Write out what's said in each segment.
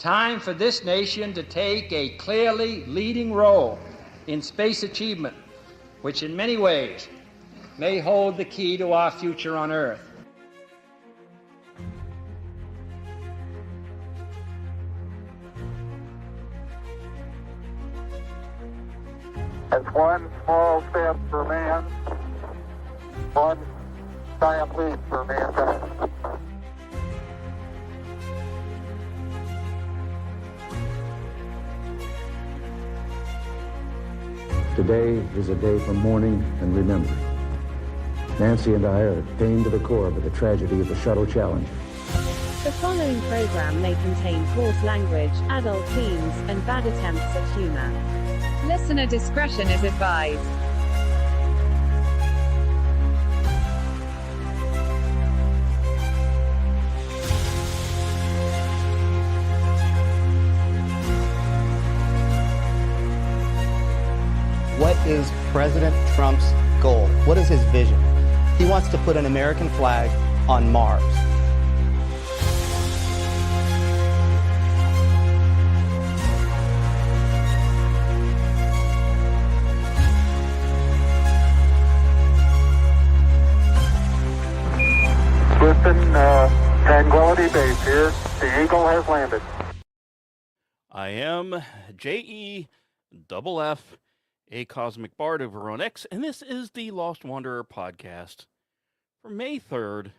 Time for this nation to take a clearly leading role in space achievement, which in many ways may hold the key to our future on Earth. It's one small step for man, one giant leap for mankind. Today is a day for mourning and remembering. Nancy and I are pained to the core by the tragedy of the Shuttle Challenger. The following program may contain coarse language, adult themes, and bad attempts at humor. Listener discretion is advised. What is President Trump's goal? What is his vision? He wants to put an American flag on Mars. Houston, Tranquility Base here. The Eagle has landed. I am JEFF, a cosmic bard over on X, and this is the Lost Wanderer podcast for May 3rd,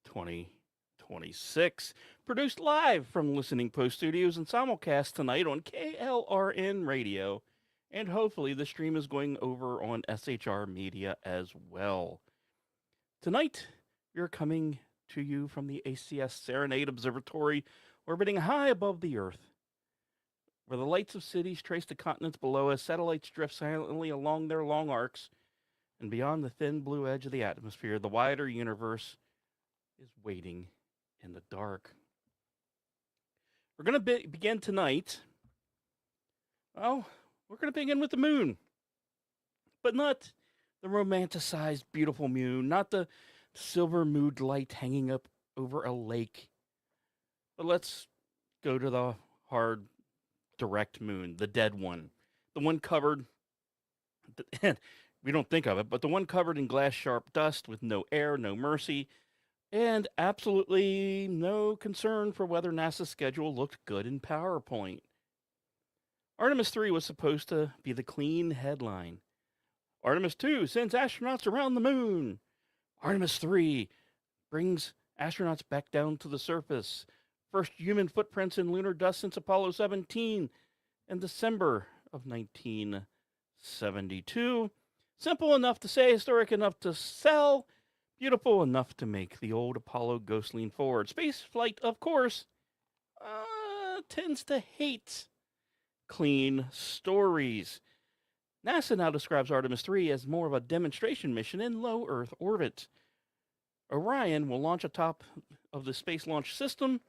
2026. Produced live from Listening Post Studios and simulcast tonight on KLRN Radio, and hopefully the stream is going over on SHR Media as well. Tonight, we're coming to you from the ACS Serenade Observatory, orbiting high above the Earth. Where the lights of cities trace the continents below us, satellites drift silently along their long arcs, and beyond the thin blue edge of the atmosphere, the wider universe is waiting in the dark. We're going to begin tonight. Well, we're going to begin with the moon, but not the romanticized, beautiful moon, not the silver mood light hanging up over a lake. But let's go to the hard, direct moon, the dead one, the one covered, we don't think of it, but the one covered in glass sharp dust with no air, no mercy, and absolutely no concern for whether NASA's schedule looked good in PowerPoint. Artemis III was supposed to be the clean headline. Artemis II sends astronauts around the moon. Artemis III brings astronauts back down to the surface. First human footprints in lunar dust since Apollo 17 in December of 1972. Simple enough to say, historic enough to sell, beautiful enough to make the old Apollo ghost lean forward. Space flight, of course, tends to hate clean stories. NASA now describes Artemis III as more of a demonstration mission in low Earth orbit. Orion will launch atop of the Space Launch System,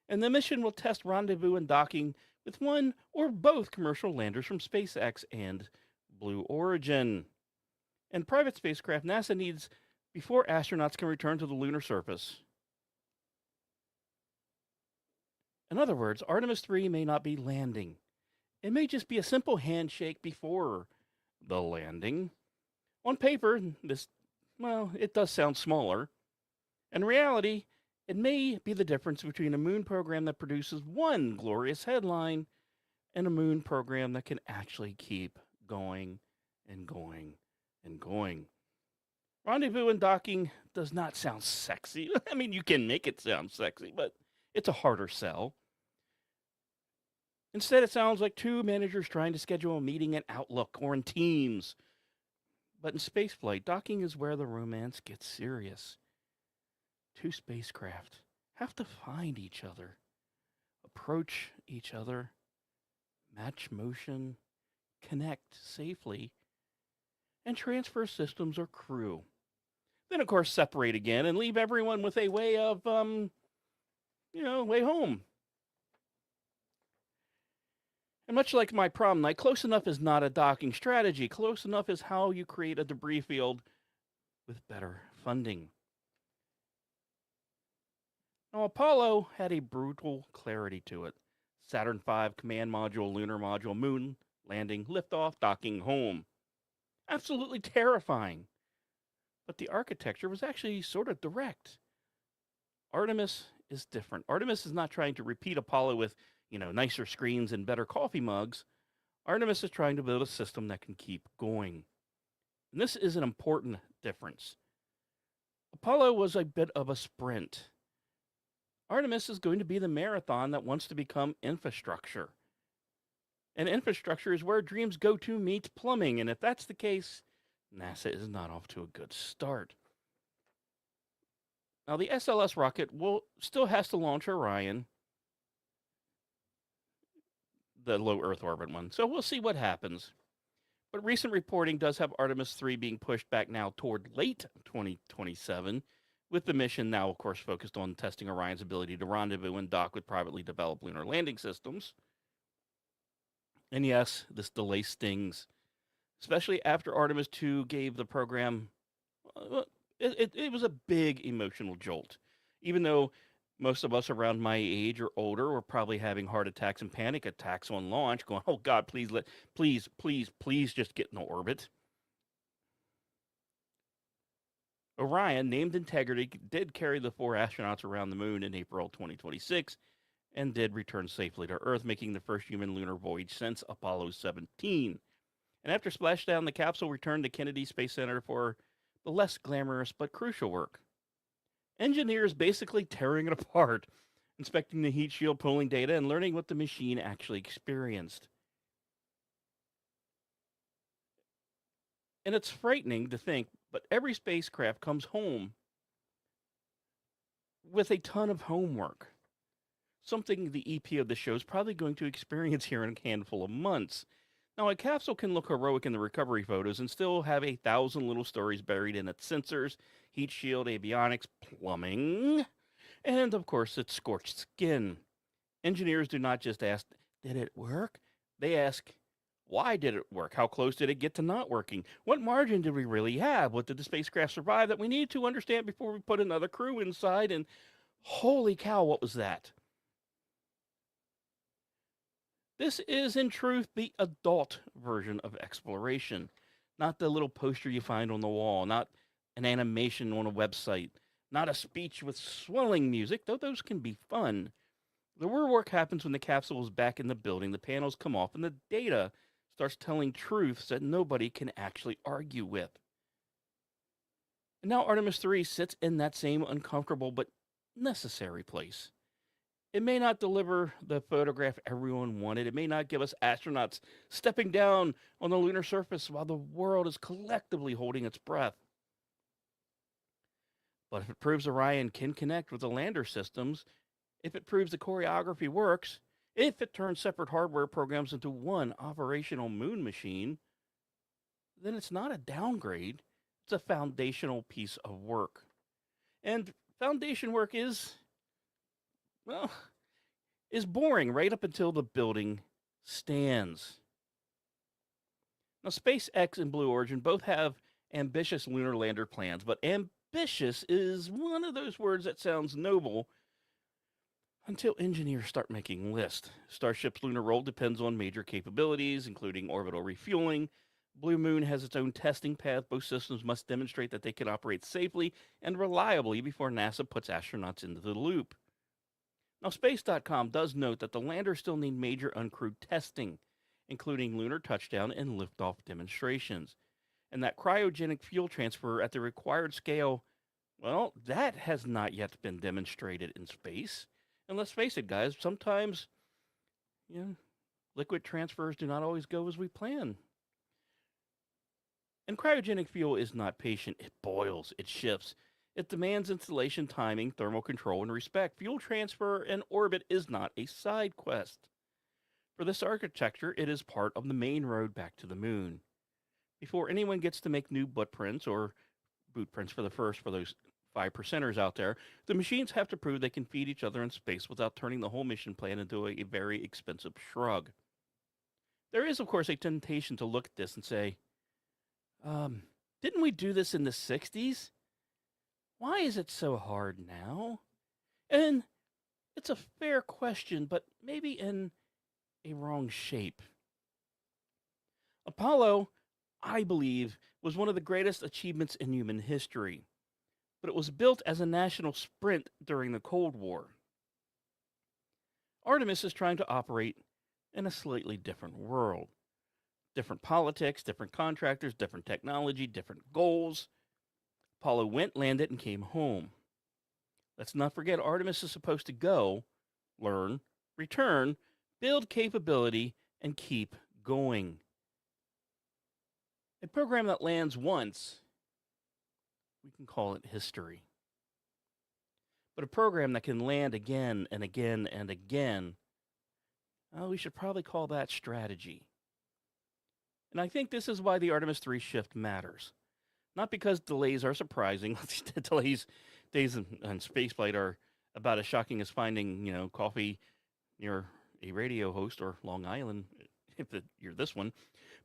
and the mission will test rendezvous and docking with one or both commercial landers from SpaceX and Blue Origin. And private spacecraft NASA needs before astronauts can return to the lunar surface. In other words, Artemis III may not be landing. It may just be a simple handshake before the landing. On paper, it does sound smaller. In reality, it may be the difference between a moon program that produces one glorious headline and a moon program that can actually keep going and going and going. Rendezvous and docking does not sound sexy. I mean, you can make it sound sexy, but it's a harder sell. Instead, it sounds like two managers trying to schedule a meeting in Outlook or in Teams. But in spaceflight, docking is where the romance gets serious. Two spacecraft have to find each other, approach each other, match motion, connect safely, and transfer systems or crew. Then, of course, separate again and leave everyone with a way of, way home. And much like my prom night, close enough is not a docking strategy. Close enough is how you create a debris field with better funding. Now, Apollo had a brutal clarity to it. Saturn V command module, lunar module, moon landing, liftoff, docking, home. Absolutely terrifying. But the architecture was actually sort of direct. Artemis is different. Artemis is not trying to repeat Apollo with, nicer screens and better coffee mugs. Artemis is trying to build a system that can keep going. And this is an important difference. Apollo was a bit of a sprint. Artemis is going to be the marathon that wants to become infrastructure. And infrastructure is where dreams go to meet plumbing. And if that's the case, NASA is not off to a good start. Now, the SLS rocket still has to launch Orion, the low Earth orbit one. So we'll see what happens. But recent reporting does have Artemis III being pushed back now toward late 2027, with the mission now, of course, focused on testing Orion's ability to rendezvous and dock with privately developed lunar landing systems. And yes, this delay stings, especially after Artemis II gave the program, it was a big emotional jolt. Even though most of us around my age or older were probably having heart attacks and panic attacks on launch, going, "Oh God, please just get in orbit." Orion, named Integrity, did carry the 4 astronauts around the moon in April 2026 and did return safely to Earth, making the first human lunar voyage since Apollo 17. And after splashdown, the capsule returned to Kennedy Space Center for the less glamorous but crucial work. Engineers basically tearing it apart, inspecting the heat shield, pulling data, and learning what the machine actually experienced. And it's frightening to think, but every spacecraft comes home with a ton of homework. Something the EP of the show is probably going to experience here in a handful of months. Now, a capsule can look heroic in the recovery photos and still have 1,000 little stories buried in its sensors, heat shield, avionics, plumbing, and, of course, its scorched skin. Engineers do not just ask, did it work? They ask, why did it work? How close did it get to not working? What margin did we really have? What did the spacecraft survive that we need to understand before we put another crew inside? And holy cow, what was that? This is, in truth, the adult version of exploration, not the little poster you find on the wall, not an animation on a website, not a speech with swelling music, though those can be fun. The real work happens when the capsule is back in the building, the panels come off, and the data starts telling truths that nobody can actually argue with. And now Artemis III sits in that same uncomfortable but necessary place. It may not deliver the photograph everyone wanted. It may not give us astronauts stepping down on the lunar surface while the world is collectively holding its breath. But if it proves Orion can connect with the lander systems, if it proves the choreography works, if it turns separate hardware programs into one operational moon machine, then it's not a downgrade. It's a foundational piece of work. And foundation work is boring right up until the building stands. Now, SpaceX and Blue Origin both have ambitious lunar lander plans, but ambitious is one of those words that sounds noble until engineers start making lists. Starship's lunar role depends on major capabilities, including orbital refueling. Blue Moon has its own testing path. Both systems must demonstrate that they can operate safely and reliably before NASA puts astronauts into the loop. Now, Space.com does note that the landers still need major uncrewed testing, including lunar touchdown and liftoff demonstrations. And that cryogenic fuel transfer at the required scale, well, that has not yet been demonstrated in space. And let's face it, guys, sometimes, liquid transfers do not always go as we plan. And cryogenic fuel is not patient. It boils, it shifts. It demands installation timing, thermal control, and respect. Fuel transfer and orbit is not a side quest. For this architecture, it is part of the main road back to the moon. Before anyone gets to make new boot prints or boot prints for those 5%ers out there, the machines have to prove they can feed each other in space without turning the whole mission plan into a very expensive shrug. There is, of course, a temptation to look at this and say, didn't we do this in the 60s? Why is it so hard now? And It's a fair question, but maybe in a wrong shape. Apollo, I believe, was one of the greatest achievements in human history, but it was built as a national sprint during the Cold War. Artemis is trying to operate in a slightly different world. Different politics, different contractors, different technology, different goals. Apollo went, landed, and came home. Let's not forget Artemis is supposed to go, learn, return, build capability, and keep going. A program that lands once, we can call it history. But a program that can land again and again and again, we should probably call that strategy. And I think this is why the Artemis III shift matters. Not because delays are surprising. Days in spaceflight are about as shocking as finding, coffee near a radio host or Long Island, if you're this one.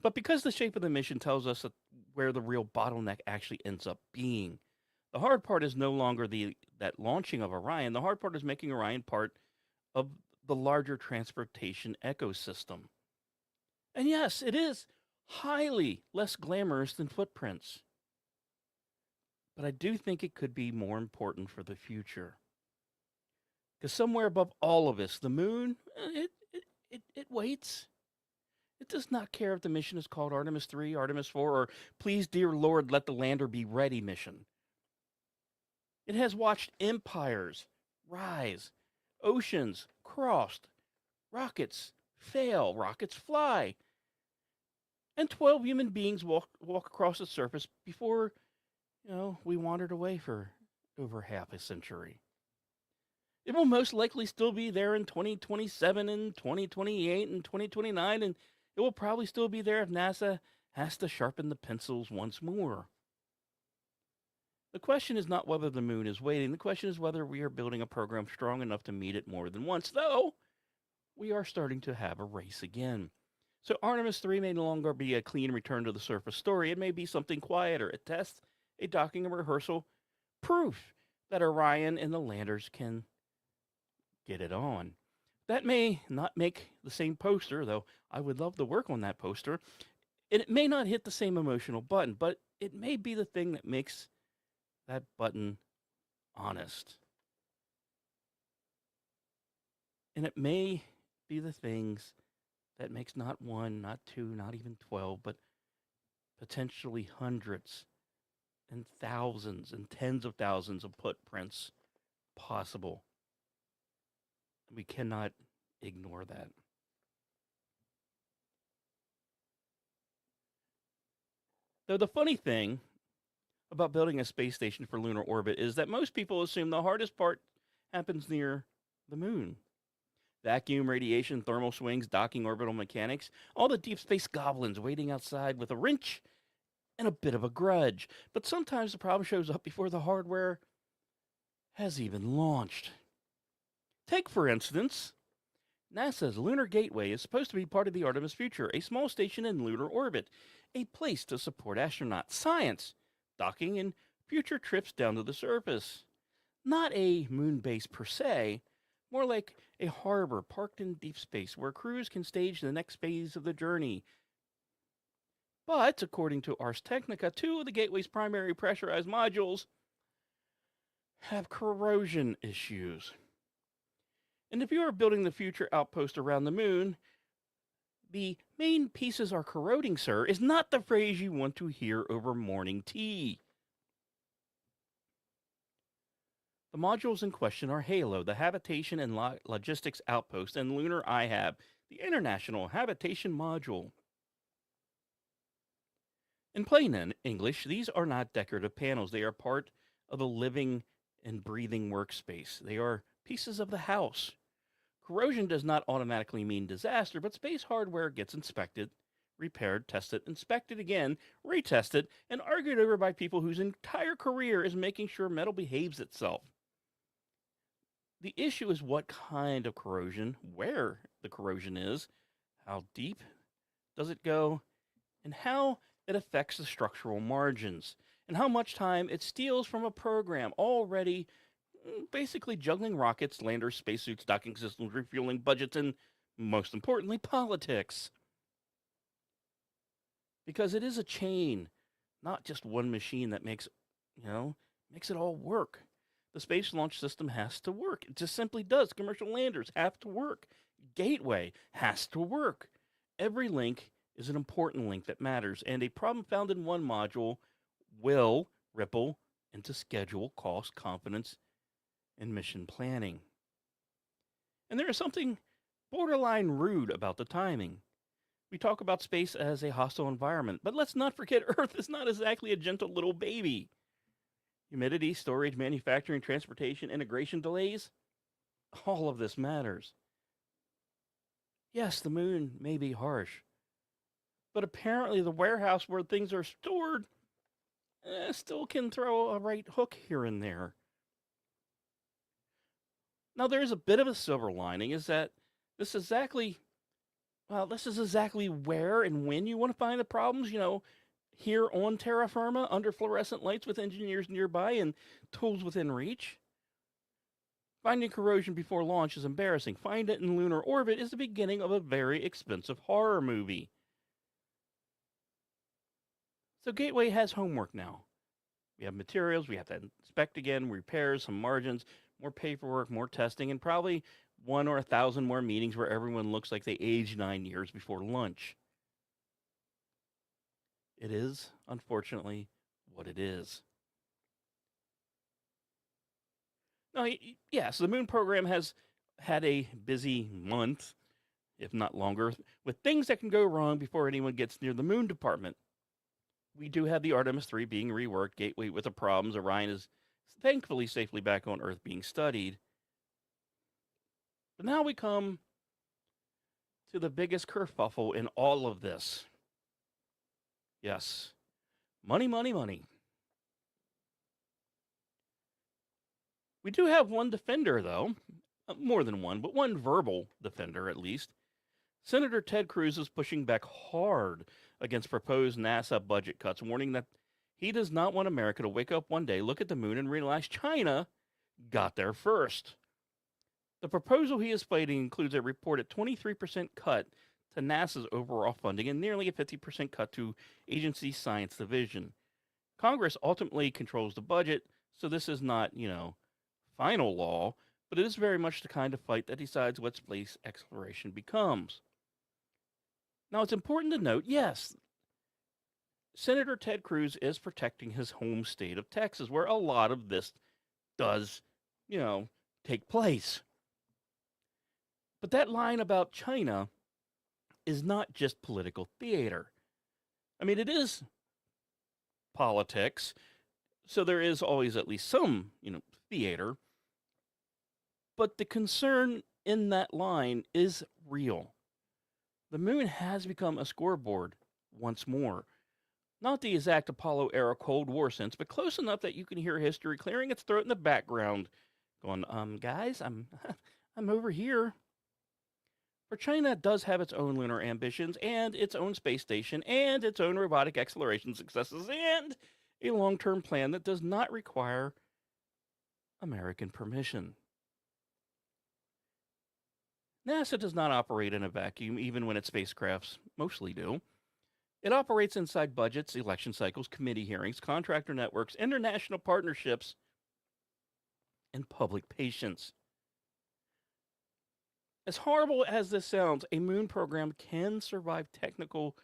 But because the shape of the mission tells us where the real bottleneck actually ends up being. The hard part is no longer that launching of Orion. The hard part is making Orion part of the larger transportation ecosystem. And yes, it is highly less glamorous than footprints. But I do think it could be more important for the future. Because somewhere above all of us, the moon, it waits. It does not care if the mission is called Artemis III, Artemis IV, or Please, Dear Lord, Let the Lander Be Ready mission. It has watched empires rise, oceans crossed, rockets fail, rockets fly, and 12 human beings walk across the surface before, we wandered away for over half a century. It will most likely still be there in 2027 and 2028 and 2029, and it will probably still be there if NASA has to sharpen the pencils once more. The question is not whether the moon is waiting. The question is whether we are building a program strong enough to meet it more than once, though we are starting to have a race again. So Artemis III may no longer be a clean return to the surface story. It may be something quieter, a test, a docking, a rehearsal, proof that Orion and the landers can get it on. That may not make the same poster, though I would love to work on that poster. It may not hit the same emotional button, but it may be the thing that makes that button honest. And it may be the things that makes not one, not two, not even 12, but potentially hundreds and thousands and tens of thousands of footprints possible. We cannot ignore that. Though the funny thing about building a space station for lunar orbit is that most people assume the hardest part happens near the moon. Vacuum, radiation, thermal swings, docking, orbital mechanics, all the deep space goblins waiting outside with a wrench and a bit of a grudge. But sometimes the problem shows up before the hardware has even launched. Take, for instance, NASA's Lunar Gateway is supposed to be part of the Artemis future, a small station in lunar orbit, a place to support astronauts, science, docking, and future trips down to the surface. Not a moon base per se, more like a harbor parked in deep space where crews can stage the next phase of the journey. But, according to Ars Technica, 2 of the Gateway's primary pressurized modules have corrosion issues. And if you are building the future outpost around the moon, the main pieces are corroding, sir, is not the phrase you want to hear over morning tea. The modules in question are HALO, the Habitation and Logistics Outpost, and Lunar IHAB, the International Habitation Module. In plain English, these are not decorative panels. They are part of a living and breathing workspace. They are pieces of the house. Corrosion does not automatically mean disaster, but space hardware gets inspected, repaired, tested, inspected again, retested, and argued over by people whose entire career is making sure metal behaves itself. The issue is what kind of corrosion, where the corrosion is, how deep does it go, and how it affects the structural margins, and how much time it steals from a program already basically juggling rockets, landers, spacesuits, docking systems, refueling budgets, and most importantly, politics. Because it is a chain, not just one machine that makes it all work. The Space Launch System has to work. It just simply does. Commercial landers have to work. Gateway has to work. Every link is an important link that matters, and a problem found in one module will ripple into schedule, cost, confidence, and mission planning. And there is something borderline rude about the timing. We talk about space as a hostile environment, but let's not forget Earth is not exactly a gentle little baby. Humidity, storage, manufacturing, transportation, integration delays, all of this matters. Yes, the moon may be harsh, but apparently the warehouse where things are stored still can throw a right hook here and there. Now, there is a bit of a silver lining, is that this is exactly where and when you want to find the problems, here on terra firma, under fluorescent lights with engineers nearby and tools within reach. Finding corrosion before launch is embarrassing. Find it in lunar orbit is the beginning of a very expensive horror movie. So Gateway has homework now. We have materials, we have to inspect again, repairs, some margins, more paperwork, more testing, and probably 1 or 1,000 more meetings where everyone looks like they aged 9 years before lunch. It is, unfortunately, what it is. Now, yes, the Moon program has had a busy month, if not longer, with things that can go wrong before anyone gets near the Moon department. We do have the Artemis III being reworked, Gateway with the problems, Orion is thankfully safely back on Earth being studied. But now we come to the biggest kerfuffle in all of this. Yes, money, money, money. We do have one defender, though. More than one, but one verbal defender, at least. Senator Ted Cruz is pushing back hard against proposed NASA budget cuts, warning that he does not want America to wake up one day, look at the moon, and realize China got there first. The proposal he is fighting includes a reported 23% cut to NASA's overall funding and nearly a 50% cut to agency's science division. Congress ultimately controls the budget, so this is not, final law, but it is very much the kind of fight that decides what space exploration becomes. Now, it's important to note, yes, Senator Ted Cruz is protecting his home state of Texas, where a lot of this does, take place. But that line about China is not just political theater. I mean, it is politics, so there is always at least some, theater. But the concern in that line is real. The moon has become a scoreboard once more. Not the exact Apollo-era Cold War sense, but close enough that you can hear history clearing its throat in the background, going, guys, I'm over here. For China does have its own lunar ambitions, and its own space station, and its own robotic exploration successes, and a long-term plan that does not require American permission. NASA does not operate in a vacuum, even when its spacecrafts mostly do. It operates inside budgets, election cycles, committee hearings, contractor networks, international partnerships, and public patience. As horrible as this sounds, a moon program can survive technical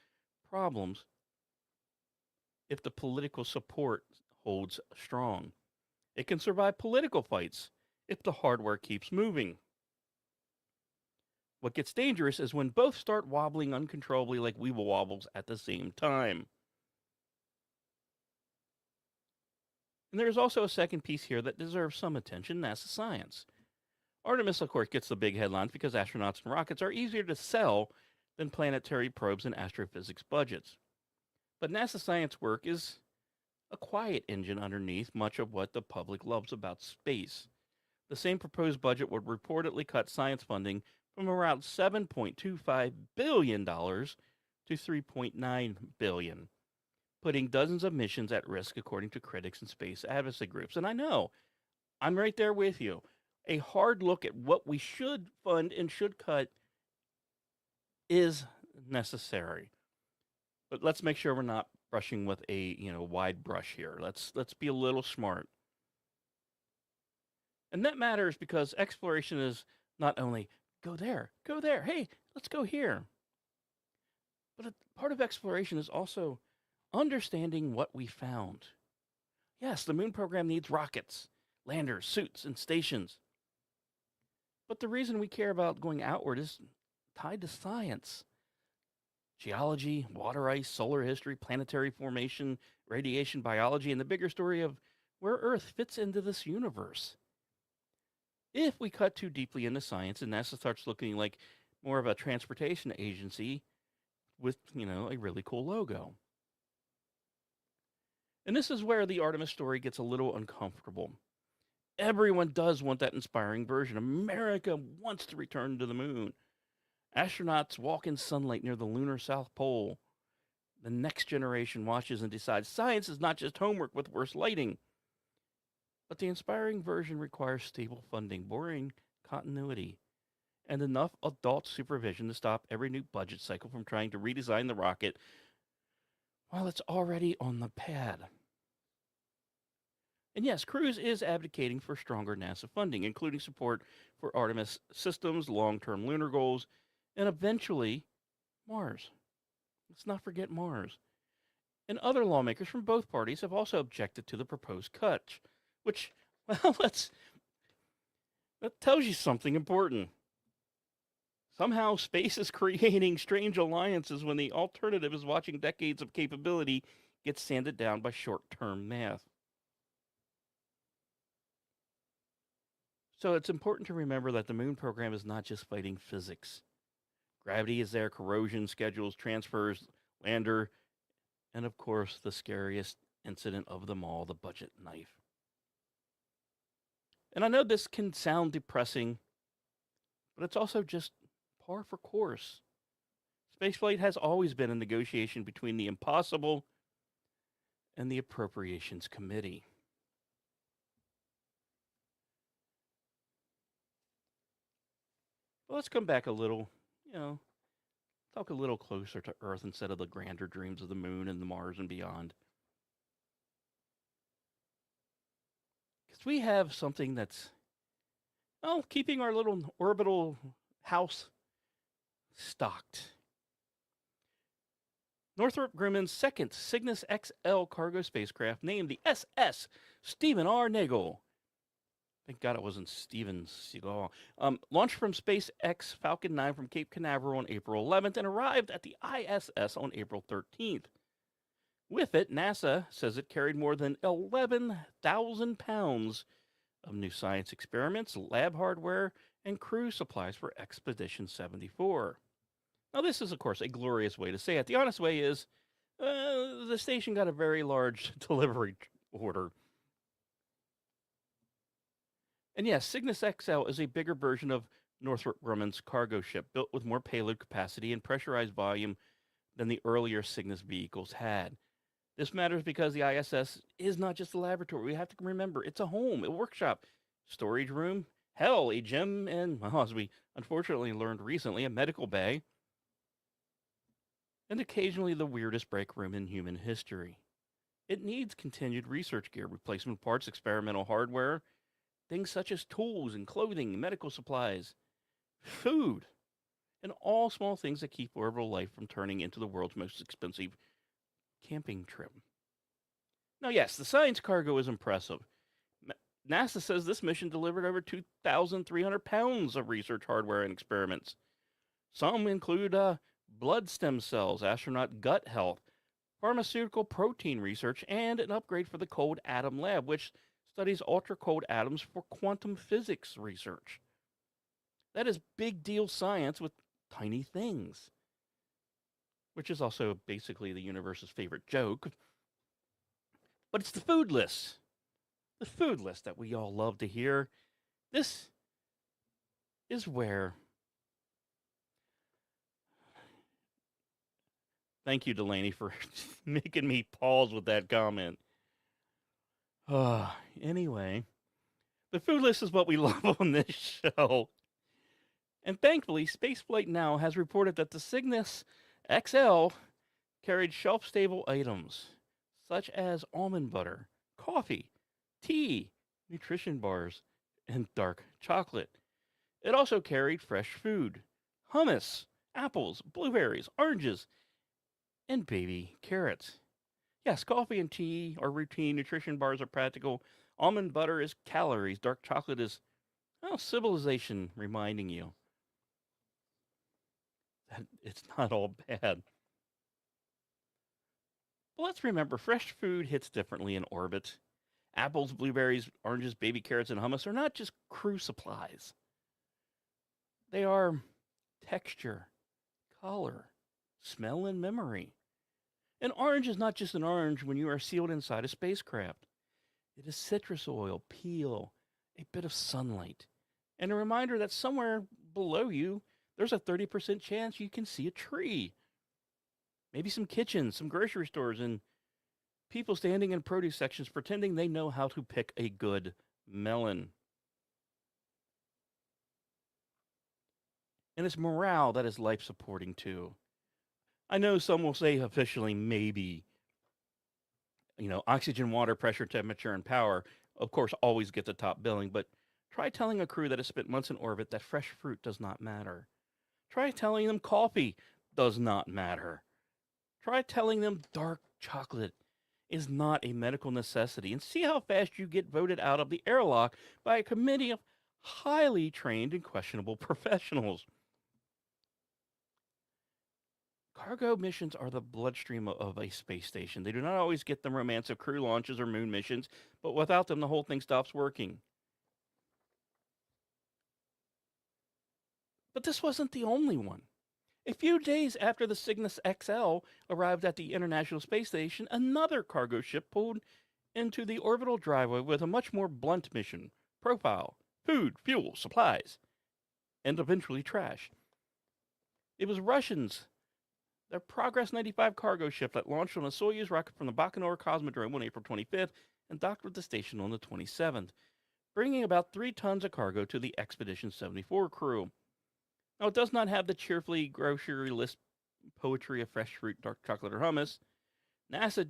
problems if the political support holds strong. It can survive political fights if the hardware keeps moving. What gets dangerous is when both start wobbling uncontrollably like weeble wobbles at the same time. And there's also a second piece here that deserves some attention, NASA science. Artemis, of course, gets the big headlines because astronauts and rockets are easier to sell than planetary probes and astrophysics budgets. But NASA science work is a quiet engine underneath much of what the public loves about space. The same proposed budget would reportedly cut science funding from around $7.25 billion to $3.9 billion, putting dozens of missions at risk, according to critics and space advocacy groups. And I know, I'm right there with you. A hard look at what we should fund and should cut is necessary. But let's make sure we're not brushing with a, wide brush here. Let's be a little smart. And that matters because exploration is not only go there, hey, let's go here. But a part of exploration is also understanding what we found. Yes, the moon program needs rockets, landers, suits, and stations. But the reason we care about going outward is tied to science. Geology, water ice, solar history, planetary formation, radiation biology, and the bigger story of where Earth fits into this universe. If we cut too deeply into science and NASA starts looking like more of a transportation agency with, a really cool logo. And this is where the Artemis story gets a little uncomfortable. Everyone does want that inspiring version. America wants to return to the moon. Astronauts walk in sunlight near the lunar South Pole. The next generation watches and decides science is not just homework with worse lighting. But the inspiring version requires stable funding, boring continuity, and enough adult supervision to stop every new budget cycle from trying to redesign the rocket while it's already on the pad. And yes, Cruz is advocating for stronger NASA funding, including support for Artemis systems, long-term lunar goals, and eventually Mars. Let's not forget Mars. And other lawmakers from both parties have also objected to the proposed cut, which, well, that tells you something important. Somehow space is creating strange alliances when the alternative is watching decades of capability get sanded down by short-term math. So it's important to remember that the moon program is not just fighting physics. Gravity is there, corrosion, schedules, transfers, lander, and of course the scariest incident of them all, the budget knife. And I know this can sound depressing, but it's also just par for course. Spaceflight has always been a negotiation between the impossible and the Appropriations Committee. But let's come back a little, talk a little closer to Earth instead of the grander dreams of the moon and the Mars and beyond. Because we have something that's, keeping our little orbital house stocked. Northrop Grumman's second Cygnus XL cargo spacecraft, named the SS Stephen R. Nagel. Thank God it wasn't Steven Seagal. Launched from SpaceX Falcon 9 from Cape Canaveral on April 11th and arrived at the ISS on April 13th. With it, NASA says it carried more than 11,000 pounds of new science experiments, lab hardware, and crew supplies for Expedition 74. Now, this is, of course, a glorious way to say it. The honest way is the station got a very large delivery order. And yes, Cygnus XL is a bigger version of Northrop Grumman's cargo ship, built with more payload capacity and pressurized volume than the earlier Cygnus vehicles had. This matters because the ISS is not just a laboratory. We have to remember, it's a home, a workshop, storage room, hell, a gym, and, well, as we unfortunately learned recently, a medical bay, and occasionally the weirdest break room in human history. It needs continued research gear, replacement parts, experimental hardware, things such as tools and clothing, medical supplies, food, and all small things that keep orbital life from turning into the world's most expensive camping trip. Now, yes, the science cargo is impressive. NASA says this mission delivered over 2,300 pounds of research hardware and experiments. Some include blood stem cells, astronaut gut health, pharmaceutical protein research, and an upgrade for the Cold Atom Lab, which studies ultra-cold atoms for quantum physics research. That is big deal science with tiny things, which is also basically the universe's favorite joke. But it's the food list. The food list that we all love to hear. This is where... Thank you, Delaney, for making me pause with that comment. Anyway, But foodless is what we love on this show. And thankfully, Spaceflight Now has reported that the Cygnus XL carried shelf-stable items such as almond butter, coffee, tea, nutrition bars, and dark chocolate. It also carried fresh food, hummus, apples, blueberries, oranges, and baby carrots. Yes, coffee and tea are routine, nutrition bars are practical, almond butter is calories, dark chocolate is, well, civilization reminding you that it's not all bad. But let's remember, fresh food hits differently in orbit. Apples, blueberries, oranges, baby carrots, and hummus are not just crew supplies. They are texture, color, smell, and memory. An orange is not just an orange when you are sealed inside a spacecraft. It is citrus oil, peel, a bit of sunlight, and a reminder that somewhere below you, there's a 30% chance you can see a tree. Maybe some kitchens, some grocery stores, and people standing in produce sections pretending they know how to pick a good melon. And it's morale that is life supporting too. I know some will say officially maybe, oxygen, water, pressure, temperature, and power, of course, always get the top billing, but try telling a crew that has spent months in orbit that fresh fruit does not matter. Try telling them coffee does not matter. Try telling them dark chocolate is not a medical necessity, and see how fast you get voted out of the airlock by a committee of highly trained and questionable professionals. Cargo missions are the bloodstream of a space station. They do not always get the romance of crew launches or moon missions, but without them, the whole thing stops working. But this wasn't the only one. A few days after the Cygnus XL arrived at the International Space Station, another cargo ship pulled into the orbital driveway with a much more blunt mission profile: food, fuel, supplies, and eventually trash. It was Russians. Their Progress 95 cargo ship that launched on a Soyuz rocket from the Baikonur Cosmodrome on April 25th and docked with the station on the 27th, bringing about 3 tons of cargo to the Expedition 74 crew. Now, it does not have the cheerfully grocery list poetry of fresh fruit, dark chocolate, or hummus. NASA,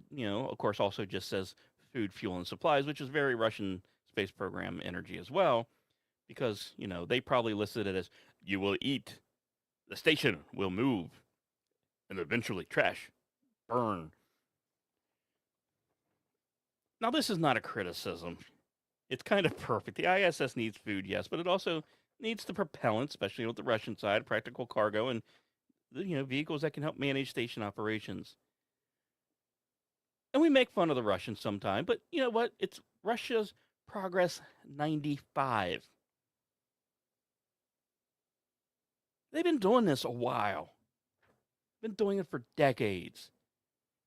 of course, also just says food, fuel, and supplies, which is very Russian space program energy as well, because, they probably listed it as, you will eat, the station will move, and eventually trash, burn. Now, this is not a criticism. It's kind of perfect. The ISS needs food, yes, but it also needs the propellant, especially with the Russian side, practical cargo, and vehicles that can help manage station operations. And we make fun of the Russians sometime, but you know what? It's Russia's Progress 95. They've been doing this a while. Been doing it for decades.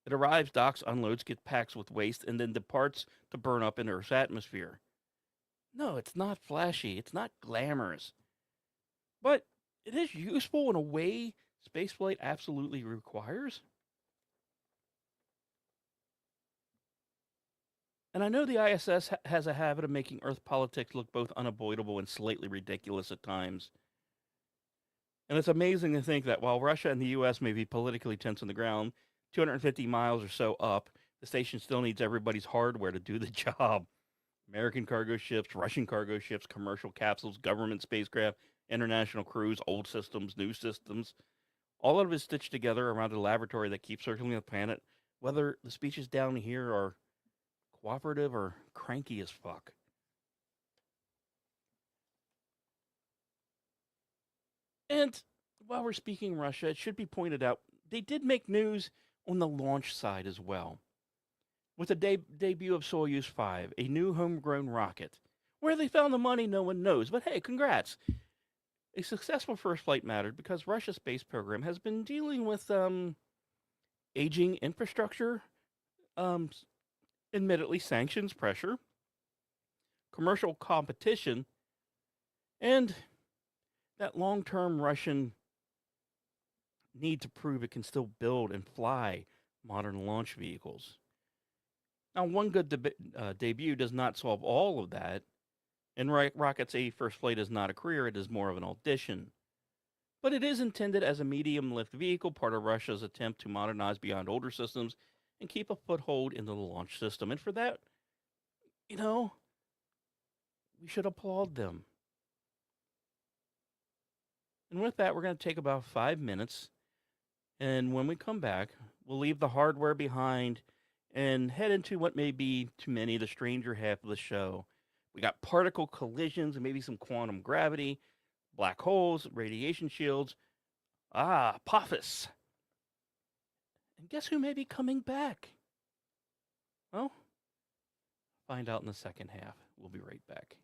It arrives, docks, unloads, gets packed with waste, and then departs to burn up in Earth's atmosphere. No, it's not flashy. It's not glamorous. But it is useful in a way spaceflight absolutely requires. And I know the ISS has a habit of making Earth politics look both unavoidable and slightly ridiculous at times. And it's amazing to think that while Russia and the U.S. may be politically tense on the ground, 250 miles or so up, the station still needs everybody's hardware to do the job. American cargo ships, Russian cargo ships, commercial capsules, government spacecraft, international crews, old systems, new systems. All of it is stitched together around a laboratory that keeps circling the planet, whether the speeches down here are cooperative or cranky as fuck. And while we're speaking Russia, it should be pointed out, they did make news on the launch side as well. With the debut of Soyuz 5, a new homegrown rocket. Where they found the money, no one knows. But hey, congrats. A successful first flight mattered because Russia's space program has been dealing with aging infrastructure, admittedly sanctions pressure, commercial competition, and that long-term Russian need to prove it can still build and fly modern launch vehicles. Now, one good debut does not solve all of that, And rockets, a first flight is not a career, it is more of an audition. But it is intended as a medium-lift vehicle, part of Russia's attempt to modernize beyond older systems and keep a foothold in the launch system. And for that, we should applaud them. And with that, we're going to take about 5 minutes. And when we come back, we'll leave the hardware behind and head into what may be, to many, the stranger half of the show. We got particle collisions and maybe some quantum gravity, black holes, radiation shields. Apophis. And guess who may be coming back? Well, find out in the second half. We'll be right back.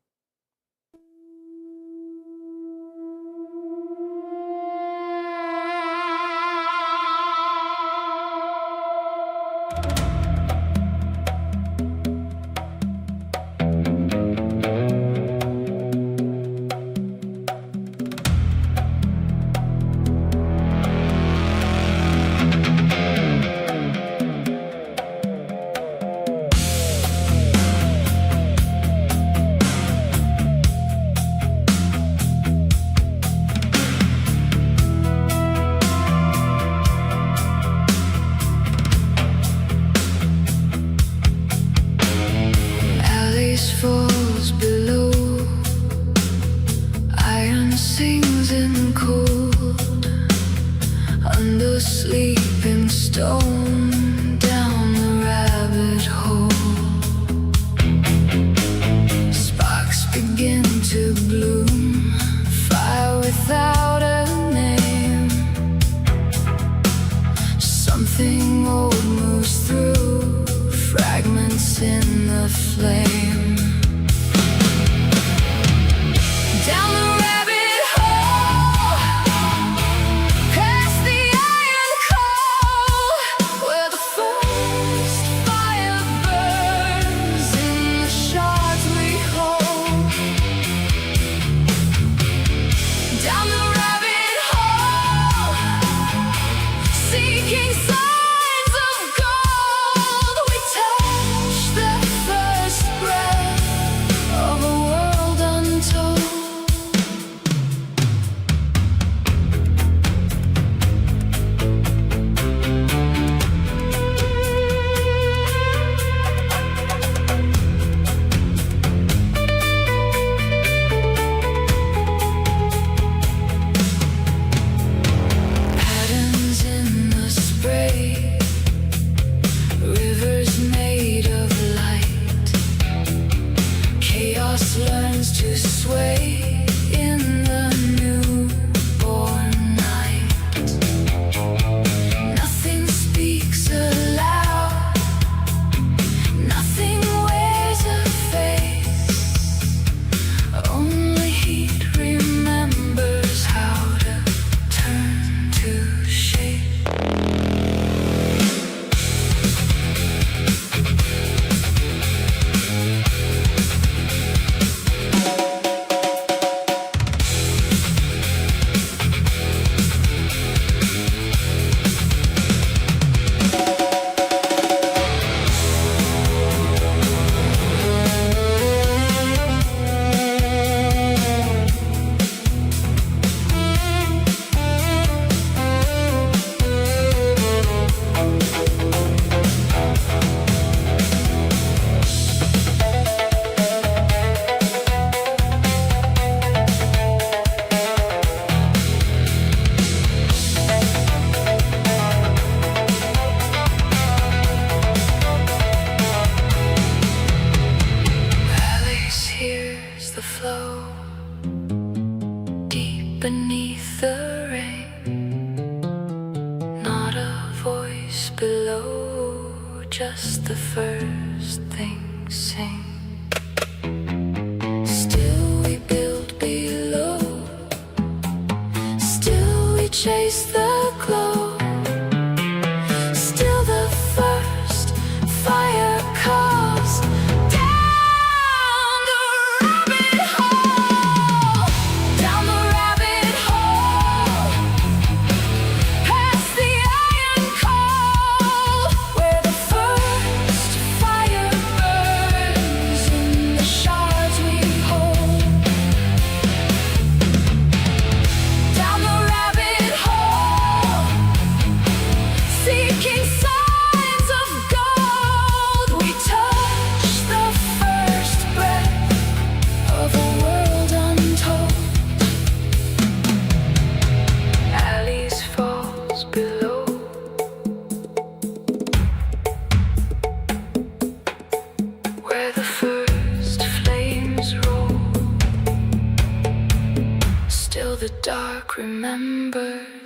just the first thing sing. Still we build below, still we chase the glow, still the first fire calls down the rabbit hole, down the rabbit hole, past the iron coal, where the first fire burns in the shards we hold.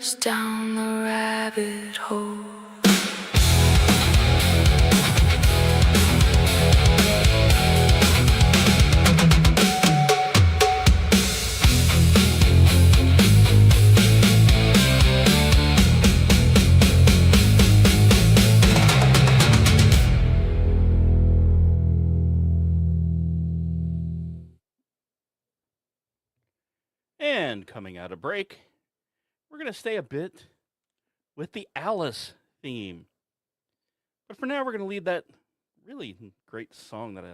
down the rabbit hole. And coming out of break, we're going to stay a bit with the Alice theme. But for now, we're going to leave that really great song that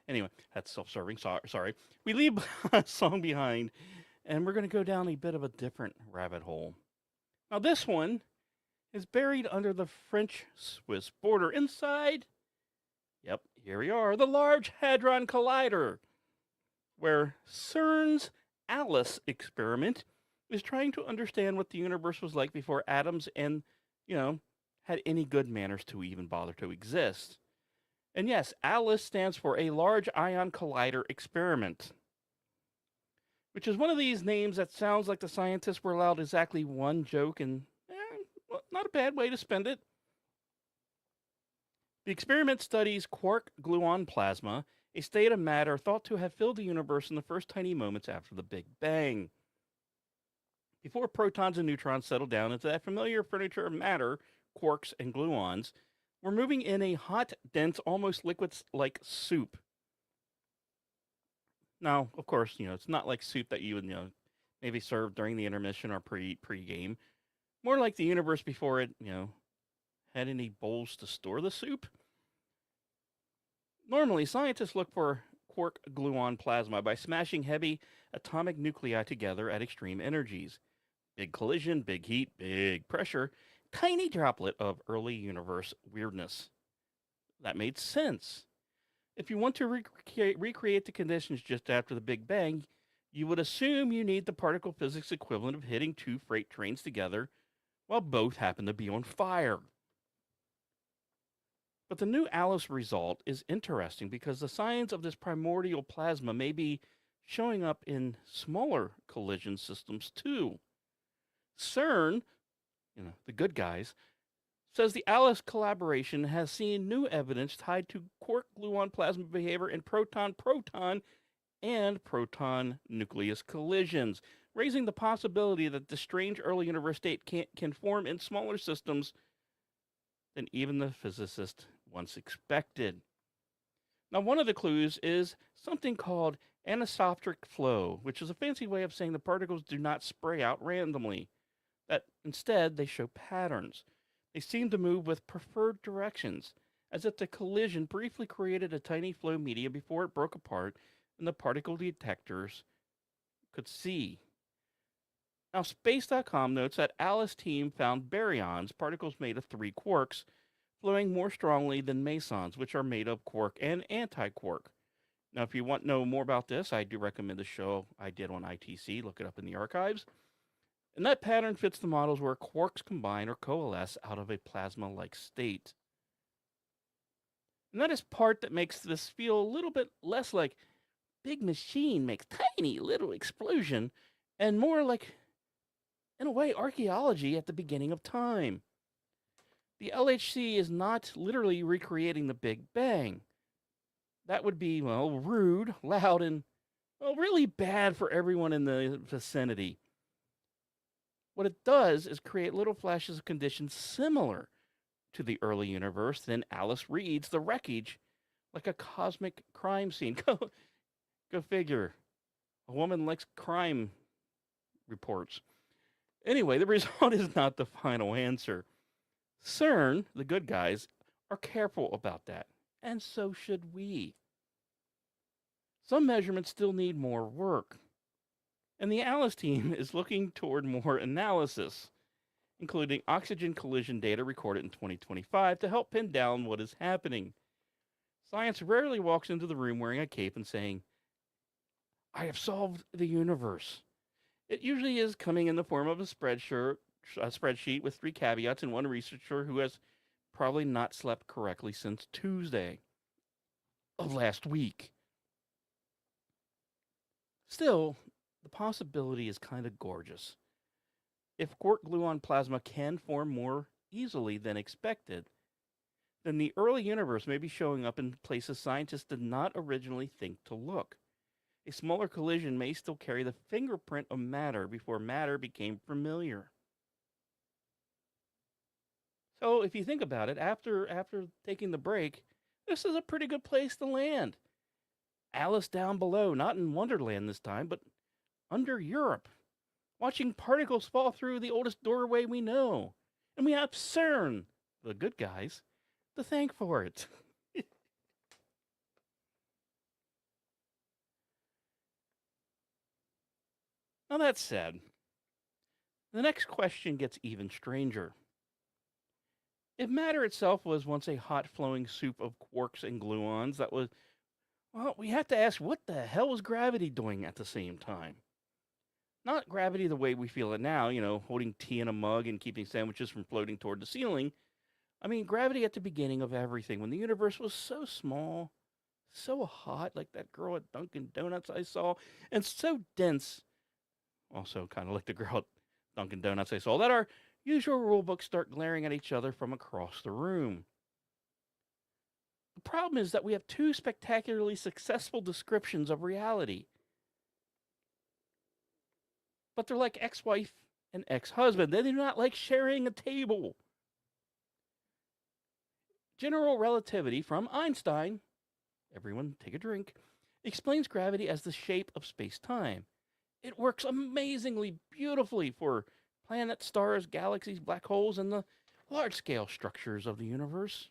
anyway, that's self-serving. Sorry. We leave a song behind, and we're going to go down a bit of a different rabbit hole. Now, this one is buried under the French-Swiss border inside, yep, here we are, the Large Hadron Collider, where CERN's Alice experiment is trying to understand what the universe was like before atoms and, had any good manners to even bother to exist. And yes, ALICE stands for a Large Ion Collider Experiment, which is one of these names that sounds like the scientists were allowed exactly one joke, and not a bad way to spend it. The experiment studies quark-gluon plasma, a state of matter thought to have filled the universe in the first tiny moments after the Big Bang. Before protons and neutrons settled down into that familiar furniture of matter, quarks and gluons, we're moving in a hot, dense, almost liquid-like soup. Now, of course, it's not like soup that you would, maybe serve during the intermission or pre-game. More like the universe before it, had any bowls to store the soup. Normally, scientists look for quark-gluon plasma by smashing heavy atomic nuclei together at extreme energies. Big collision, big heat, big pressure, tiny droplet of early universe weirdness. That made sense. If you want to recreate the conditions just after the Big Bang, you would assume you need the particle physics equivalent of hitting two freight trains together while both happen to be on fire. But the new ALICE result is interesting because the signs of this primordial plasma may be showing up in smaller collision systems too. CERN, the good guys, says the ALICE collaboration has seen new evidence tied to quark-gluon plasma behavior in proton-proton and proton-nucleus collisions, raising the possibility that the strange early universe state can form in smaller systems than even the physicist once expected. Now, one of the clues is something called anisotropic flow, which is a fancy way of saying the particles do not spray out randomly, that instead they show patterns. They seem to move with preferred directions, as if the collision briefly created a tiny flow media before it broke apart and the particle detectors could see. Now, Space.com notes that ALICE team found baryons, particles made of 3 quarks, flowing more strongly than mesons, which are made of quark and anti-quark. Now, if you want to know more about this, I do recommend the show I did on ITC. Look it up in the archives. And that pattern fits the models where quarks combine or coalesce out of a plasma-like state. And that is part that makes this feel a little bit less like big machine makes tiny little explosion and more like, in a way, archaeology at the beginning of time. The LHC is not literally recreating the Big Bang. That would be, rude, loud, and, really bad for everyone in the vicinity. What it does is create little flashes of conditions similar to the early universe. Then ALICE reads the wreckage like a cosmic crime scene. Go figure. A woman likes crime reports. Anyway, the result is not the final answer. CERN, the good guys, are careful about that, and so should we. Some measurements still need more work, and the ALICE team is looking toward more analysis, including oxygen collision data recorded in 2025 to help pin down what is happening. Science rarely walks into the room wearing a cape and saying, "I have solved the universe." It usually is coming in the form of a spreadsheet with 3 caveats and one researcher who has probably not slept correctly since Tuesday of last week. Still, the possibility is kind of gorgeous. If quark-gluon plasma can form more easily than expected, then the early universe may be showing up in places scientists did not originally think to look. A smaller collision may still carry the fingerprint of matter before matter became familiar. So if you think about it, after taking the break, this is a pretty good place to land. Alice down below, not in Wonderland this time, but under Europe, watching particles fall through the oldest doorway we know. And we have CERN, the good guys, to thank for it. Now that said, the next question gets even stranger. If matter itself was once a hot flowing soup of quarks and gluons, well, we have to ask, what the hell was gravity doing at the same time? Not gravity the way we feel it now, holding tea in a mug and keeping sandwiches from floating toward the ceiling. I mean, gravity at the beginning of everything, when the universe was so small, so hot, like that girl at Dunkin' Donuts I saw, and so dense, also kind of like the girl at Dunkin' Donuts I saw, that our usual rule books start glaring at each other from across the room. The problem is that we have two spectacularly successful descriptions of reality. But they're like ex-wife and ex-husband. They do not like sharing a table. General relativity from Einstein, everyone take a drink, explains gravity as the shape of space-time. It works amazingly beautifully for planets, stars, galaxies, black holes, and the large-scale structures of the universe.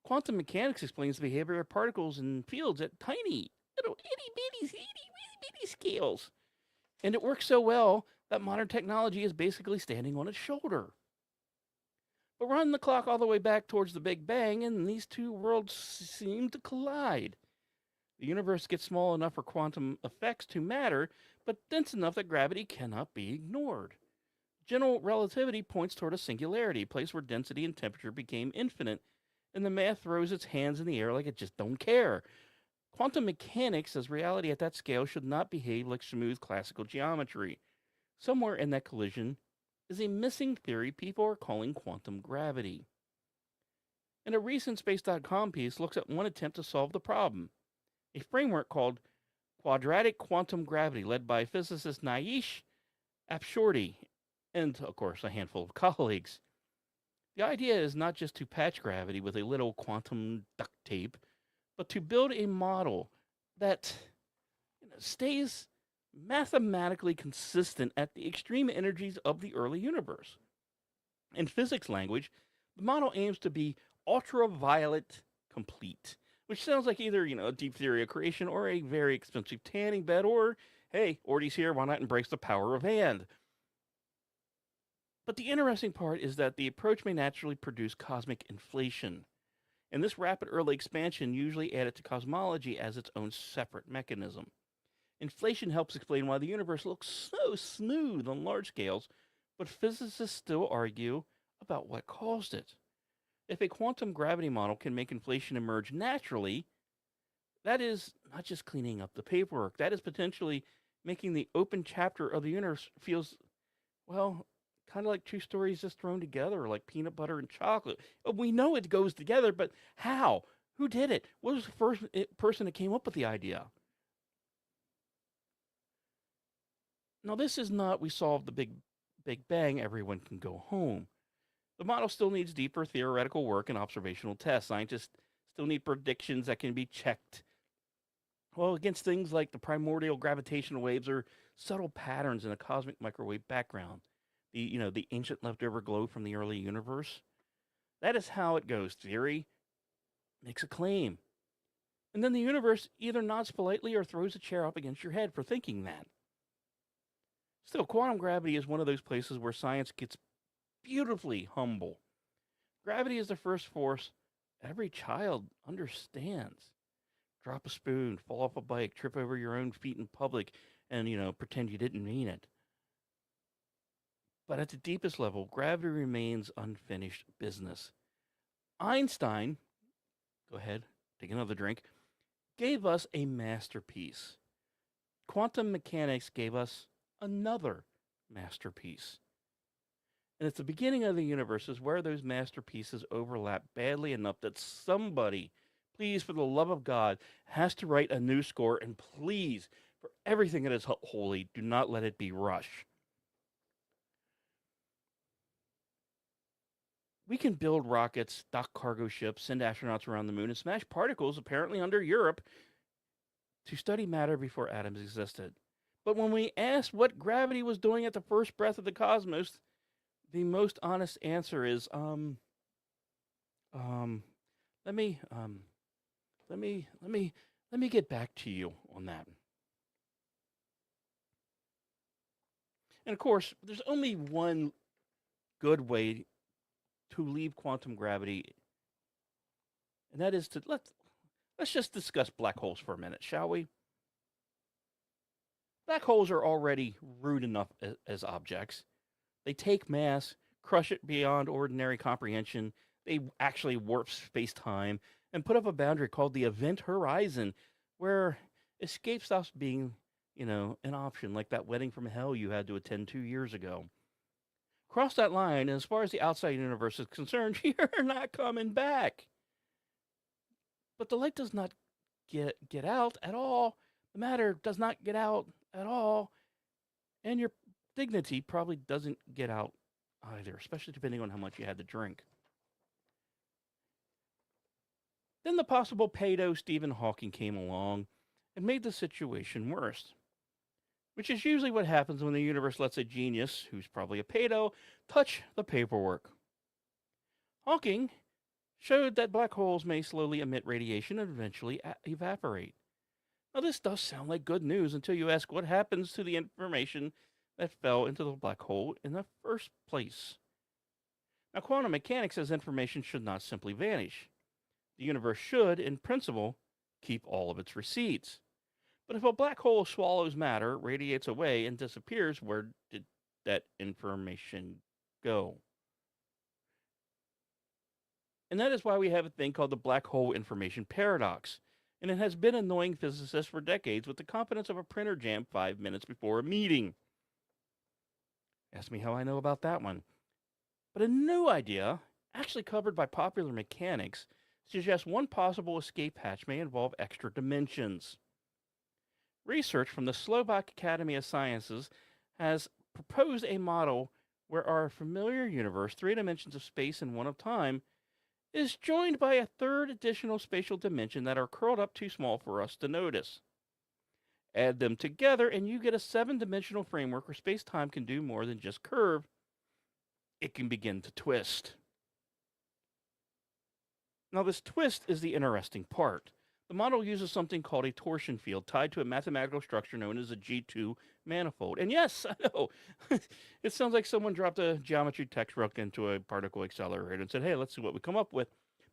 Quantum mechanics explains the behavior of particles and fields at tiny, little itty-bitty scales. And it works so well that modern technology is basically standing on its shoulder. But run the clock all the way back towards the Big Bang, and these two worlds seem to collide. The universe gets small enough for quantum effects to matter, but dense enough that gravity cannot be ignored. General relativity points toward a singularity, a place where density and temperature became infinite, and the math throws its hands in the air like it just don't care. Quantum mechanics says reality at that scale should not behave like smooth classical geometry. Somewhere in that collision is a missing theory people are calling quantum gravity. And a recent Space.com piece looks at one attempt to solve the problem, a framework called quadratic quantum gravity led by physicist Naish Apshorty and, of course, a handful of colleagues. The idea is not just to patch gravity with a little quantum duct tape, but to build a model that stays mathematically consistent at the extreme energies of the early universe. In physics language, the model aims to be ultraviolet complete, which sounds like either, a deep theory of creation or a very expensive tanning bed, or, hey, Orty's here, why not embrace the power of hand? But the interesting part is that the approach may naturally produce cosmic inflation. And this rapid early expansion usually added to cosmology as its own separate mechanism. Inflation helps explain why the universe looks so smooth on large scales, but physicists still argue about what caused it. If a quantum gravity model can make inflation emerge naturally, that is not just cleaning up the paperwork, that is potentially making the open chapter of the universe feels, well, kind of like two stories just thrown together, like peanut butter and chocolate. We know it goes together, but how? Who did it? What was the first person that came up with the idea? Now, this is not we solved the Big Bang, everyone can go home. The model still needs deeper theoretical work and observational tests. Scientists still need predictions that can be checked, well, against things like the primordial gravitational waves or subtle patterns in a cosmic microwave background. The ancient leftover glow from the early universe. That is how it goes. Theory makes a claim. And then the universe either nods politely or throws a chair up against your head for thinking that. Still, quantum gravity is one of those places where science gets beautifully humble. Gravity is the first force every child understands. Drop a spoon, fall off a bike, trip over your own feet in public, and, pretend you didn't mean it. But at the deepest level, gravity remains unfinished business. Einstein, go ahead, take another drink, gave us a masterpiece. Quantum mechanics gave us another masterpiece. And it's the beginning of the universe is where those masterpieces overlap badly enough that somebody, please, for the love of God, has to write a new score. And please, for everything that is holy, do not let it be Rush. We can build rockets, dock cargo ships, send astronauts around the moon, and smash particles, apparently under Europe, to study matter before atoms existed. But when we asked what gravity was doing at the first breath of the cosmos, the most honest answer is, let me get back to you on that. And of course, there's only one good way to leave quantum gravity, and that is to let's just discuss black holes for a minute, shall we? Black holes are already rude enough as objects. They take mass, crush it beyond ordinary comprehension. They actually warp space-time and put up a boundary called the event horizon, where escape stops being, an option, like that wedding from hell you had to attend 2 years ago. Cross that line, and as far as the outside universe is concerned, you're not coming back. But the light does not get out at all. The matter does not get out at all. And your dignity probably doesn't get out either, especially depending on how much you had to drink. Then the possible pedo Stephen Hawking came along and made the situation worse, which is usually what happens when the universe lets a genius, who's probably a pedo, touch the paperwork. Hawking showed that black holes may slowly emit radiation and eventually evaporate. Now, this does sound like good news until you ask what happens to the information that fell into the black hole in the first place. Now, quantum mechanics says information should not simply vanish. The universe should, in principle, keep all of its receipts. But if a black hole swallows matter, radiates away, and disappears, where did that information go? And that is why we have a thing called the black hole information paradox. And it has been annoying physicists for decades with the confidence of a printer jam 5 minutes before a meeting. Ask me how I know about that one. But a new idea, actually covered by popular mechanics, suggests one possible escape hatch may involve extra dimensions. Research from the Slovak Academy of Sciences has proposed a model where our familiar universe, 3 dimensions of space and 1 of time, is joined by a third additional spatial dimension that are curled up too small for us to notice. Add them together and you get a 7-dimensional framework where space-time can do more than just curve. It can begin to twist. Now, this twist is the interesting part. The model uses something called a torsion field tied to a mathematical structure known as a G2 manifold. And yes, I know, it sounds like someone dropped a geometry textbook into a particle accelerator and said, hey, let's see what we come up with.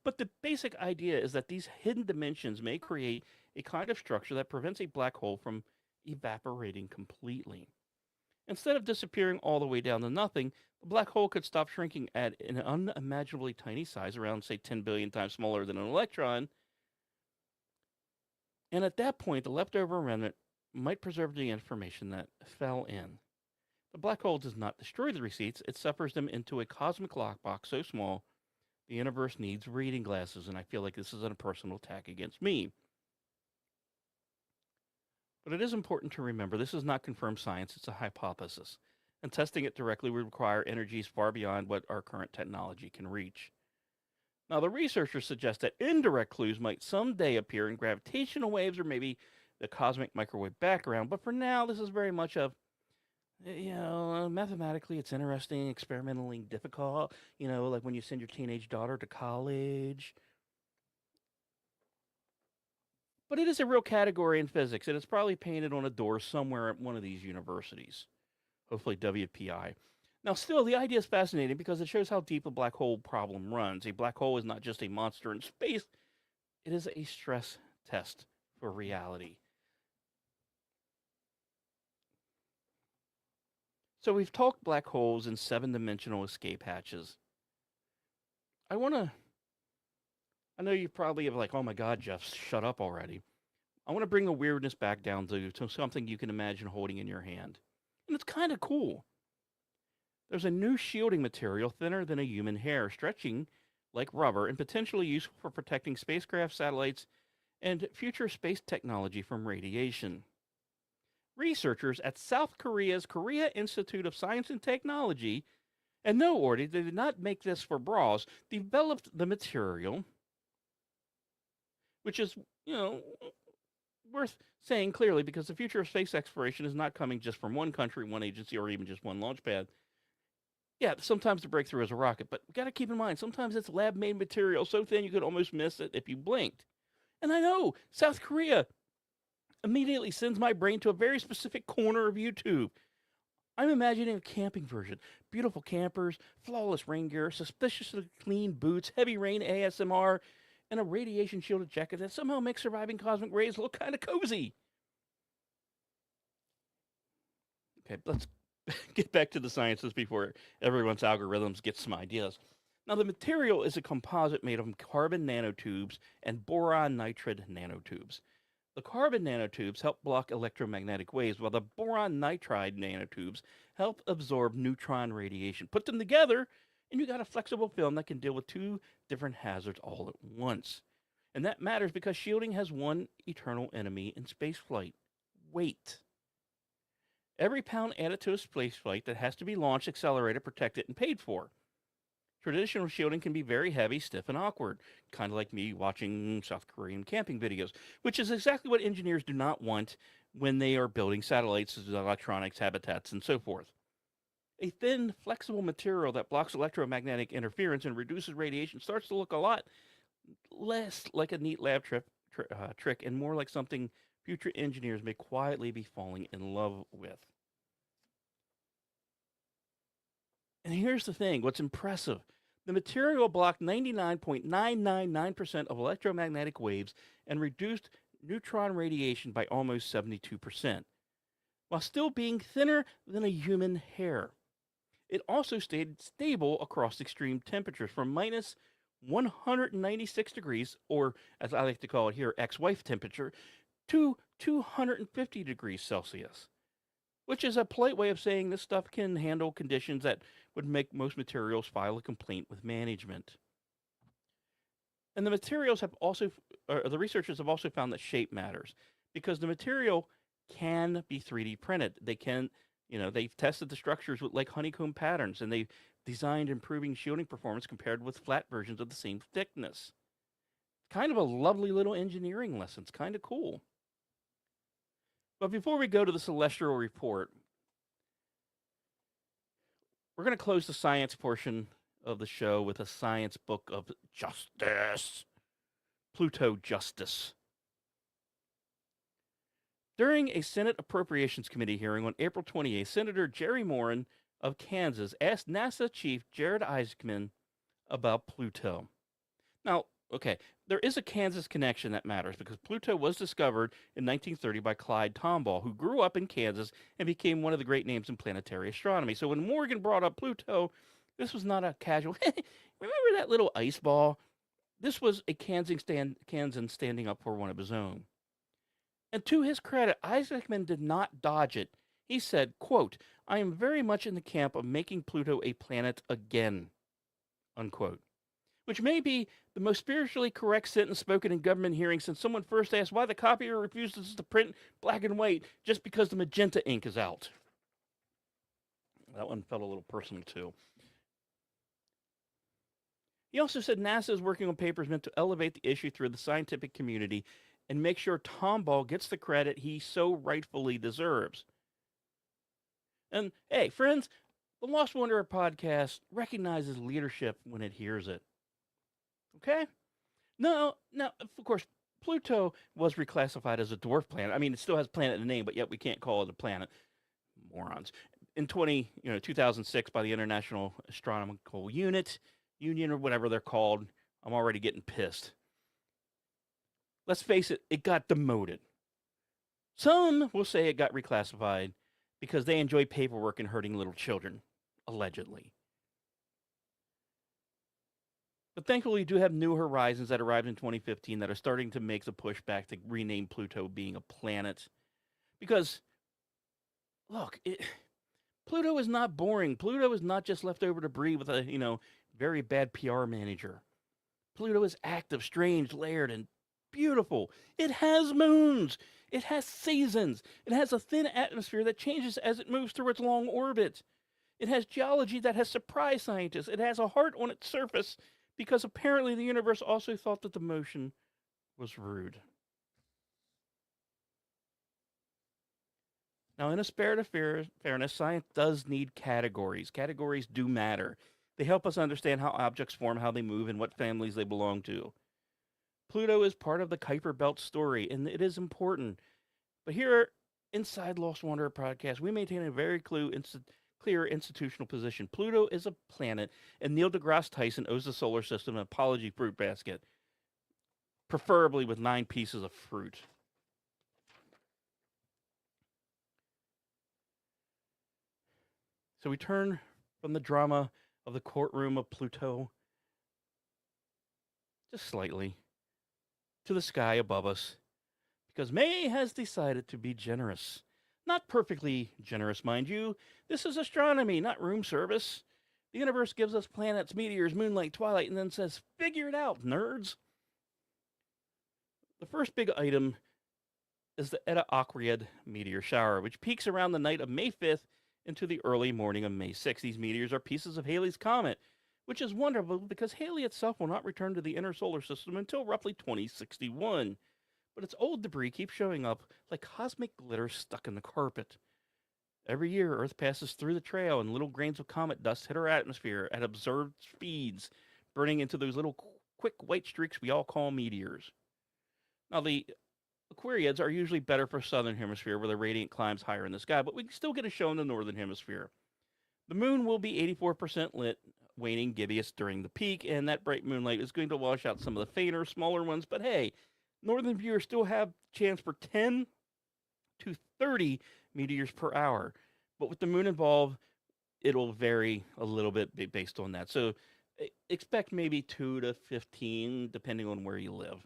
But the basic idea is that these hidden dimensions may create a kind of structure that prevents a black hole from evaporating completely. Instead of disappearing all the way down to nothing, the black hole could stop shrinking at an unimaginably tiny size, around, say, 10 billion times smaller than an electron. And at that point, the leftover remnant might preserve the information that fell in. The black hole does not destroy the receipts, it suffers them into a cosmic lockbox so small the universe needs reading glasses, and I feel like this is a personal attack against me. But it is important to remember this is not confirmed science, it's a hypothesis, and testing it directly would require energies far beyond what our current technology can reach. Now, the researchers suggest that indirect clues might someday appear in gravitational waves or maybe the cosmic microwave background, but for now, this is very much of, mathematically it's interesting, experimentally difficult, like when you send your teenage daughter to college. But it is a real category in physics, and it's probably painted on a door somewhere at one of these universities, hopefully WPI. Now, still, the idea is fascinating because it shows how deep a black hole problem runs. A black hole is not just a monster in space, it is a stress test for reality. So we've talked black holes in 7-dimensional escape hatches. I know you probably have like, oh my God, Jeff, shut up already. I want to bring the weirdness back down to something you can imagine holding in your hand. And it's kind of cool. There's a new shielding material thinner than a human hair, stretching like rubber and potentially useful for protecting spacecraft, satellites, and future space technology from radiation. Researchers at South Korea's Korea Institute of Science and Technology, and no, Orty, they did not make this for bras, developed the material, which is, worth saying clearly because the future of space exploration is not coming just from one country, one agency, or even just one launch pad. Yeah, sometimes the breakthrough is a rocket, but we got to keep in mind, sometimes it's lab-made material so thin you could almost miss it if you blinked. And I know, South Korea immediately sends my brain to a very specific corner of YouTube. I'm imagining a camping version. Beautiful campers, flawless rain gear, suspiciously clean boots, heavy rain ASMR, and a radiation-shielded jacket that somehow makes surviving cosmic rays look kind of cozy. Okay, let's get back to the sciences before everyone's algorithms get some ideas. Now, the material is a composite made of carbon nanotubes and boron nitride nanotubes. The carbon nanotubes help block electromagnetic waves, while the boron nitride nanotubes help absorb neutron radiation. Put them together, and you got a flexible film that can deal with two different hazards all at once. And that matters because shielding has one eternal enemy in spaceflight: weight. Every pound added to a spaceflight that has to be launched, accelerated, protected, and paid for. Traditional shielding can be very heavy, stiff, and awkward, kind of like me watching South Korean camping videos, which is exactly what engineers do not want when they are building satellites, electronics, habitats, and so forth. A thin, flexible material that blocks electromagnetic interference and reduces radiation starts to look a lot less like a neat lab trick and more like something future engineers may quietly be falling in love with. And here's the thing, what's impressive. The material blocked 99.999% of electromagnetic waves and reduced neutron radiation by almost 72%, while still being thinner than a human hair. It also stayed stable across extreme temperatures from minus 196 degrees, or as I like to call it here, ex-wife temperature, to 250 degrees Celsius, which is a polite way of saying this stuff can handle conditions that would make most materials file a complaint with management. And the researchers have also found that shape matters because the material can be 3D printed. They can, they've tested the structures with like honeycomb patterns, and they've designed improving shielding performance compared with flat versions of the same thickness. Kind of a lovely little engineering lesson. It's kind of cool. But before we go to the celestial report, we're going to close the science portion of the show with a science book of justice. Pluto Justice. During a Senate Appropriations Committee hearing on April 28th, Senator Jerry Moran of Kansas asked NASA Chief Jared Isaacman about Pluto. Now, okay, there is a Kansas connection that matters because Pluto was discovered in 1930 by Clyde Tombaugh, who grew up in Kansas and became one of the great names in planetary astronomy. So when Morgan brought up Pluto, this was not a casual, remember that little ice ball? This was a Kansan standing up for one of his own. And to his credit, Isaacman did not dodge it. He said, quote, "I am very much in the camp of making Pluto a planet again," unquote. Which may be the most spiritually correct sentence spoken in government hearings since someone first asked why the copier refuses to print black and white just because the magenta ink is out. That one felt a little personal, too. He also said NASA is working on papers meant to elevate the issue through the scientific community and make sure Tombaugh gets the credit he so rightfully deserves. And, hey, friends, the Lost Wanderer podcast recognizes leadership when it hears it. Okay? No, of course, Pluto was reclassified as a dwarf planet. I mean, it still has planet in the name, but yet we can't call it a planet. Morons. In 2006 by the International Astronomical Union, or whatever they're called, I'm already getting pissed. Let's face it, it got demoted. Some will say it got reclassified because they enjoy paperwork and hurting little children, allegedly. But thankfully, we do have New Horizons that arrived in 2015 that are starting to make the push back to rename Pluto being a planet. Because, look, Pluto is not boring. Pluto is not just leftover debris with a, very bad PR manager. Pluto is active, strange, layered, and beautiful. It has moons. It has seasons. It has a thin atmosphere that changes as it moves through its long orbit. It has geology that has surprised scientists. It has a heart on its surface because apparently the universe also thought that the motion was rude. Now, in a spirit of fairness, science does need categories. Categories do matter. They help us understand how objects form, how they move, and what families they belong to. Pluto is part of the Kuiper Belt story, and it is important. But here, inside Lost Wanderer podcast, we maintain a very clear institutional position. Pluto is a planet, and Neil deGrasse Tyson owes the solar system an apology fruit basket, preferably with 9 pieces of fruit. So we turn from the drama of the courtroom of Pluto, just slightly, to the sky above us, because May has decided to be generous. Not perfectly generous, mind you. This is astronomy, not room service. The universe gives us planets, meteors, moonlight, twilight, and then says, figure it out, nerds. The first big item is the Eta Aquarids meteor shower, which peaks around the night of May 5th into the early morning of May 6th. These meteors are pieces of Halley's Comet, which is wonderful because Halley itself will not return to the inner solar system until roughly 2061. But its old debris keeps showing up like cosmic glitter stuck in the carpet. Every year, Earth passes through the trail and little grains of comet dust hit our atmosphere at observed speeds, burning into those little quick white streaks we all call meteors. Now, the Aquarids are usually better for southern hemisphere where the radiant climbs higher in the sky, but we can still get a show in the northern hemisphere. The moon will be 84% lit, waning gibbous during the peak, and that bright moonlight is going to wash out some of the fainter, smaller ones, but hey, northern viewers still have chance for 10 to 30 meteors per hour. But with the moon involved, it'll vary a little bit based on that. So expect maybe 2 to 15, depending on where you live.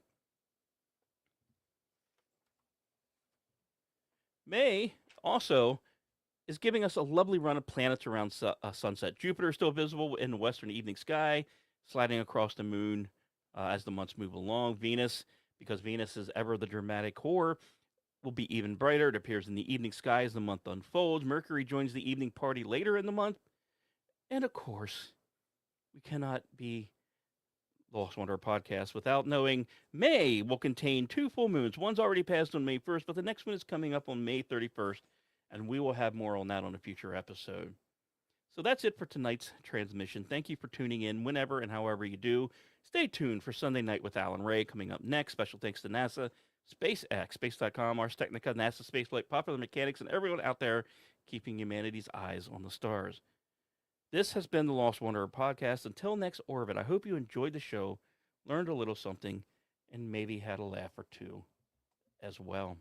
May also is giving us a lovely run of planets around sunset. Jupiter is still visible in the western evening sky, sliding across the moon as the months move along. Venus, because Venus is ever the dramatic whore, will be even brighter. It appears in the evening sky as the month unfolds. Mercury joins the evening party later in the month. And of course, we cannot be Lost Wanderer podcast without knowing May will contain 2 full moons. One's already passed on May 1st, but the next one is coming up on May 31st, and we will have more on that on a future episode. So that's it for tonight's transmission. Thank you for tuning in whenever and however you do. Stay tuned for Sunday Night with Alan Ray coming up next. Special thanks to NASA, SpaceX, Space.com, Ars Technica, NASA Spaceflight, Popular Mechanics, and everyone out there keeping humanity's eyes on the stars. This has been the Lost Wanderer podcast. Until next orbit, I hope you enjoyed the show, learned a little something, and maybe had a laugh or two as well.